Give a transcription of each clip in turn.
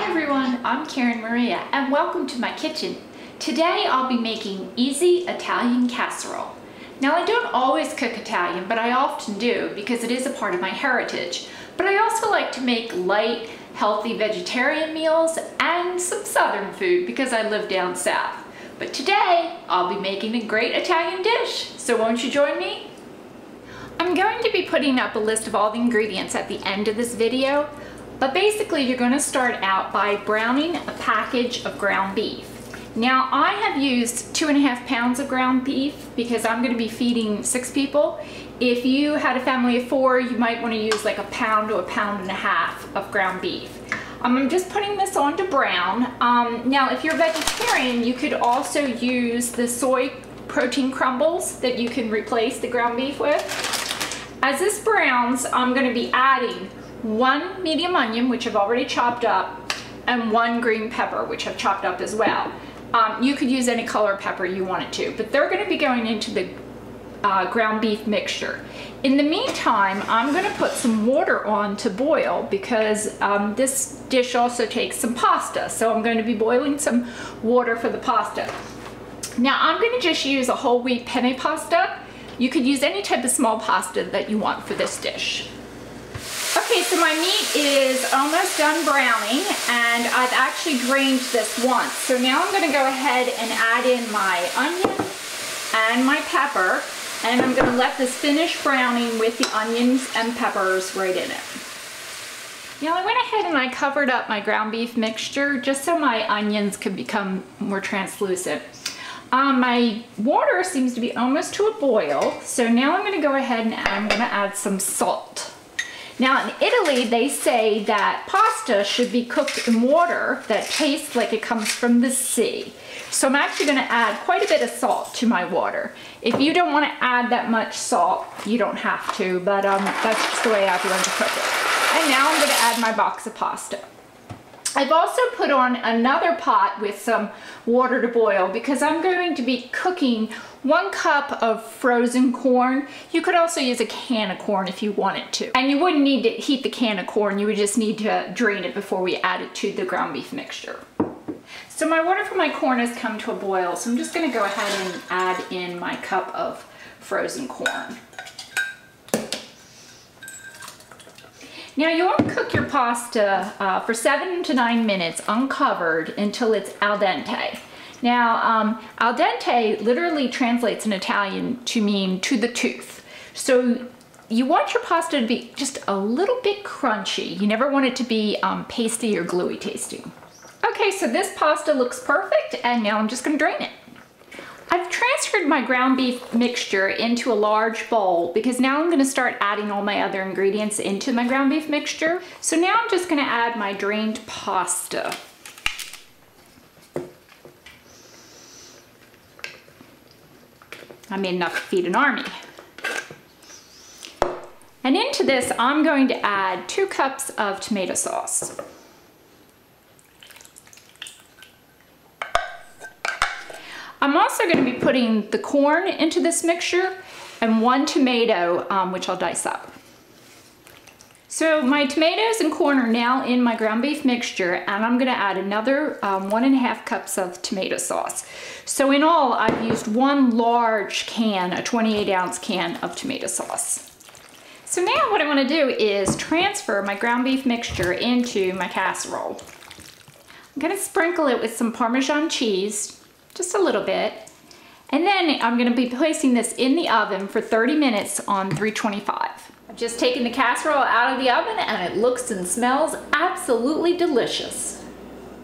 Hi everyone, I'm Karinmaria and welcome to my kitchen. Today I'll be making easy Italian casserole. Now I don't always cook Italian, but I often do because it is a part of my heritage. But I also like to make light, healthy vegetarian meals and some southern food because I live down south. But today I'll be making a great Italian dish, so won't you join me? I'm going to be putting up a list of all the ingredients at the end of this video. But basically you're going to start out by browning a package of ground beef. Now I have used 2.5 pounds of ground beef because I'm going to be feeding 6 people. If you had a family of 4, you might want to use like 1 pound to 1.5 pounds of ground beef. I'm just putting this on to brown. Now if you're vegetarian, you could also use the soy protein crumbles that you can replace the ground beef with. As this browns, I'm going to be adding 1 medium onion, which I've already chopped up, and 1 green pepper, which I've chopped up as well. You could use any color pepper you wanted to, but they're going to be going into the ground beef mixture. In the meantime, I'm going to put some water on to boil because this dish also takes some pasta, so I'm going to be boiling some water for the pasta. Now I'm going to just use a whole wheat penne pasta. You could use any type of small pasta that you want for this dish. Okay, so my meat is almost done browning and I've actually drained this once. So now I'm going to go ahead and add in my onion and my pepper, and I'm going to let this finish browning with the onions and peppers right in it. Now I went ahead and I covered up my ground beef mixture just so my onions could become more translucent. My water seems to be almost to a boil, so now I'm going to go ahead and I'm going to add some salt. Now in Italy, they say that pasta should be cooked in water that tastes like it comes from the sea. So I'm actually going to add quite a bit of salt to my water. If you don't want to add that much salt, you don't have to, but that's just the way I've learned to cook it. And now I'm going to add my box of pasta. I've also put on another pot with some water to boil because I'm going to be cooking 1 cup of frozen corn. You could also use a can of corn if you wanted to. And you wouldn't need to heat the can of corn, you would just need to drain it before we add it to the ground beef mixture. So my water for my corn has come to a boil, so I'm just going to go ahead and add in my cup of frozen corn. Now you want to cook your pasta for 7 to 9 minutes uncovered until it's al dente. Now al dente literally translates in Italian to mean to the tooth. So you want your pasta to be just a little bit crunchy. You never want it to be pasty or gluey tasting. Okay, so this pasta looks perfect and now I'm just going to drain it. I've transferred my ground beef mixture into a large bowl because now I'm going to start adding all my other ingredients into my ground beef mixture. So now I'm just going to add my drained pasta. I made enough to feed an army. And into this I'm going to add 2 cups of tomato sauce. I'm also going to be putting the corn into this mixture and 1 tomato, which I'll dice up. So my tomatoes and corn are now in my ground beef mixture, and I'm going to add another 1.5 cups of tomato sauce. So in all, I've used 1 large can, a 28-ounce can of tomato sauce. So now what I want to do is transfer my ground beef mixture into my casserole. I'm going to sprinkle it with some Parmesan cheese, just a little bit, and then I'm going to be placing this in the oven for 30 minutes on 325. I've just taken the casserole out of the oven and it looks and smells absolutely delicious.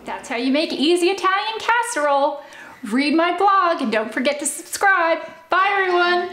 That's how you make easy Italian casserole. Read my blog and don't forget to subscribe. Bye everyone!